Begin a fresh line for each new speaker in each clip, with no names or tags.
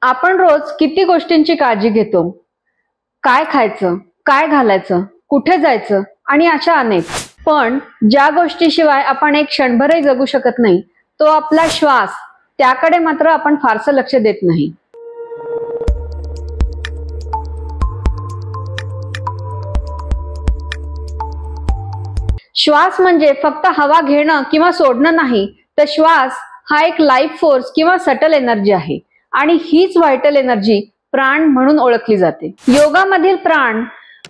आपण रोज किती गोष्टींची काळजी घेतो. काय खायचं, काय घालायचं, कुठे जायचं आणि अशा अनेक. पण ज्या गोष्टीशिवाय आपण एक क्षणभरही जगू शकत नाही तो आपला श्वास. त्याकडे मात्र आपण फारसं लक्ष देत नाही. श्वास म्हणजे फक्त हवा घेणं किंवा सोडणं नाही, तर श्वास हा एक लाईफ फोर्स किंवा सटल एनर्जी आहे आणि हीच व्हायटल एनर्जी प्राण म्हणून ओळखली जाते. योगामधील प्राण,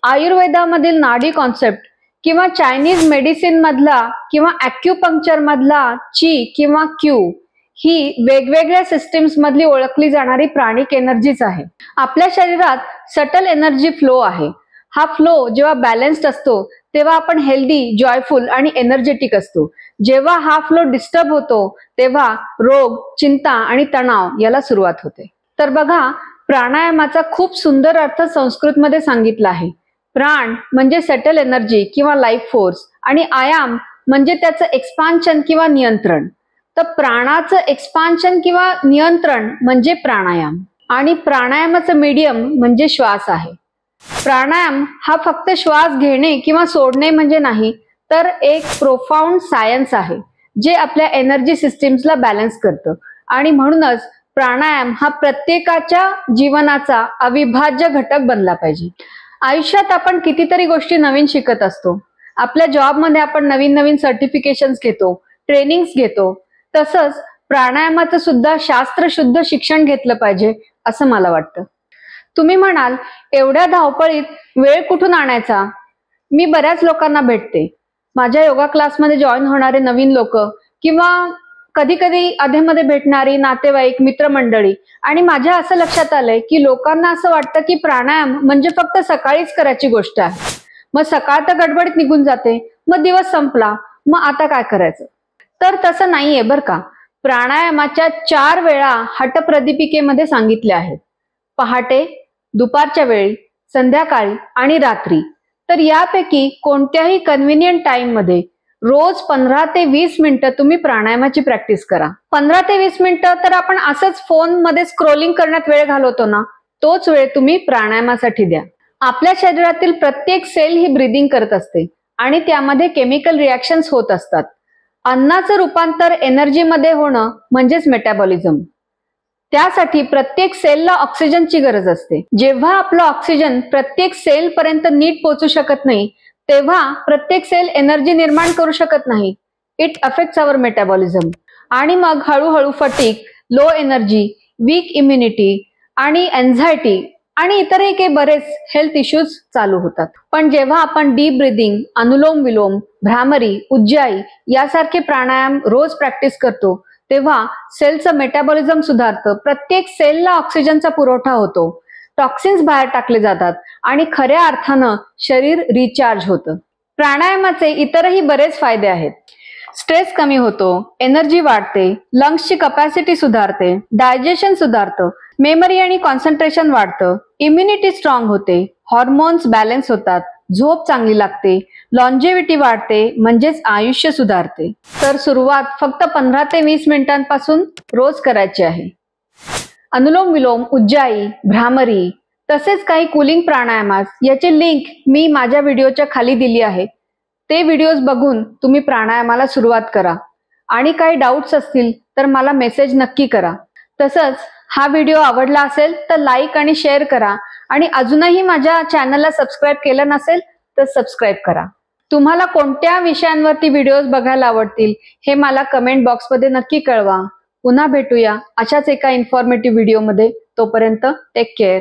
आयुर्वेदामधील नाडी कॉन्सेप्ट किंवा चायनीज मेडिसिन मधला किंवा ॲक्युपंक्चर मधला ची किंवा क्यू ही वेगवेगळ्या सिस्टीम्स मधली ओळखली जाणारी प्राणिक एनर्जीच आहे. आपल्या शरीरात सटल एनर्जी फ्लो आहे. हा फ्लो जेव्हा बॅलन्स्ड असतो तेव्हा आपण हेल्दी, जॉयफुल आणि एनर्जेटिक असतो. जेव्हा हा फ्लो डिस्टर्ब होतो तेव्हा रोग, चिंता आणि तणाव याला सुरुवात होते. तर बघा, प्राणायामाचा खूप सुंदर अर्थ संस्कृतमध्ये सांगितला आहे. प्राण म्हणजे सटल एनर्जी किंवा लाईफ फोर्स आणि आयाम म्हणजे त्याचं एक्सपान्शन किंवा नियंत्रण. तर प्राणाचं एक्सपान्शन किंवा नियंत्रण म्हणजे प्राणायाम आणि प्राणायामाचं मीडियम म्हणजे श्वास आहे. प्राणायाम हा फक्त श्वास घेणे किंवा सोडणे म्हणजे नाही, तर एक प्रोफाउंड सायन्स आहे जे आपल्या एनर्जी सिस्टीम्सला बॅलन्स करतं. आणि म्हणूनच प्राणायाम हा प्रत्येकाच्या जीवनाचा अविभाज्य घटक बनला पाहिजे. आयुष्यात आपण कितीतरी गोष्टी नवीन शिकत असतो. आपल्या जॉबमध्ये आपण नवीन नवीन सर्टिफिकेशन्स घेतो, ट्रेनिंग्स घेतो. तसंच प्राणायामाचं सुद्धा शास्त्रशुद्ध शिक्षण घेतलं पाहिजे असं मला वाटतं. तुम्ही म्हणाल, एवढ्या धावपळीत वेळ कुठून आणायचा? मी बऱ्याच लोकांना भेटते. माझ्या योगा क्लासमध्ये जॉईन होणारे नवीन लोक किंवा कधी कधी अधेमध्ये भेटणारी नातेवाईक, मित्रमंडळी. आणि माझ्या असं लक्षात आलंय की लोकांना असं वाटतं की प्राणायाम म्हणजे फक्त सकाळीच करायची गोष्ट आहे. मग सकाळ तर गडबडीत निघून जाते, मग दिवस संपला, मग आता काय करायचं? तर तसं नाहीये बरं का. प्राणायामाच्या 4 वेळा हटप्रदीपिकेमध्ये सांगितल्या आहेत: पहाटे, दुपारच्या वेळी, संध्याकाळी आणि रात्री. तर यापैकी कोणत्याही कन्व्हिनियंट टाइम मध्ये रोज 15 ते 20 मिनिटं तुम्ही प्राणायामाची प्रॅक्टिस करा. 15 ते 20 मिनिटं तर आपण असंच फोन मध्ये स्क्रोलिंग करण्यात वेळ घालवतो ना, तोच वेळ तुम्ही प्राणायामासाठी द्या. आपल्या शरीरातील प्रत्येक सेल ही ब्रीदिंग करत असते आणि त्यामध्ये केमिकल रिॲक्शन्स होत असतात. अन्नाचं रूपांतर एनर्जी मध्ये होणं म्हणजेच मेटाबॉलिझम. त्यासाठी प्रत्येक सेलला ऑक्सिजनची गरज असते. जेव्हा आपलं ऑक्सिजन प्रत्येक सेल पर्यंत नीट पोहोचू शकत नाही तेव्हा प्रत्येक सेल एनर्जी निर्माण करू शकत नाही. इट अफेक्ट्स अवर मेटाबॉलिझम आणि मग हळूहळू fatigue, low energy, weak immunity आणि एन्झायटी आणि इतरही काही बरेच हेल्थ इश्यूज चालू होतात. पण जेव्हा आपण डीप ब्रीदिंग, अनुलोम विलोम, भ्रामरी, उज्जाई यासारखे प्राणायाम रोज प्रॅक्टिस करतो तेव्हा सेलचं मेटाबॉलिझम सुधारतं. प्रत्येक सेलला ऑक्सिजनचा पुरवठा होतो, टॉक्सिन्स बाहेर टाकले जातात आणि खऱ्या अर्थानं शरीर रिचार्ज होतं. प्राणायामाचे इतरही बरेच फायदे आहेत. स्ट्रेस कमी होतो, एनर्जी वाढते, लंग्सची कपॅसिटी सुधारते, डायजेशन सुधारतं, मेमरी आणि कॉन्सन्ट्रेशन वाढतं, इम्युनिटी स्ट्रॉंग होते, हॉर्मोन्स बॅलन्स होतात, झोप चांगली लागते, लॉन्जेव्हिटी वाढते म्हणजेच आयुष्य सुधारते. तर सुरुवात फक्त 15 ते 20 मिनिटांपासून रोज करायची आहे. अनुलोम विलोम, उज्जाई, भ्रामरी तसेच काही कूलिंग प्राणायामास याची लिंक मी माझ्या व्हिडिओच्या खाली दिली आहे. ते व्हिडिओज बघून तुम्ही प्राणायामाला सुरुवात करा आणि काही डाऊट्स असतील तर मला मेसेज नक्की करा. तसंच हा व्हिडिओ आवडला असेल तर लाईक आणि शेअर करा आणि अजूनही माझ्या चॅनलला सबस्क्राईब केलं नसेल तर सबस्क्राईब करा. तुम्हाला कोणत्या विषयांवरती व्हिडिओज बघायला आवडतील हे मला कमेंट बॉक्समध्ये नक्की कळवा. पुन्हा भेटूया अशाच एका इन्फॉर्मेटिव्ह व्हिडिओमध्ये. तोपर्यंत टेक केअर.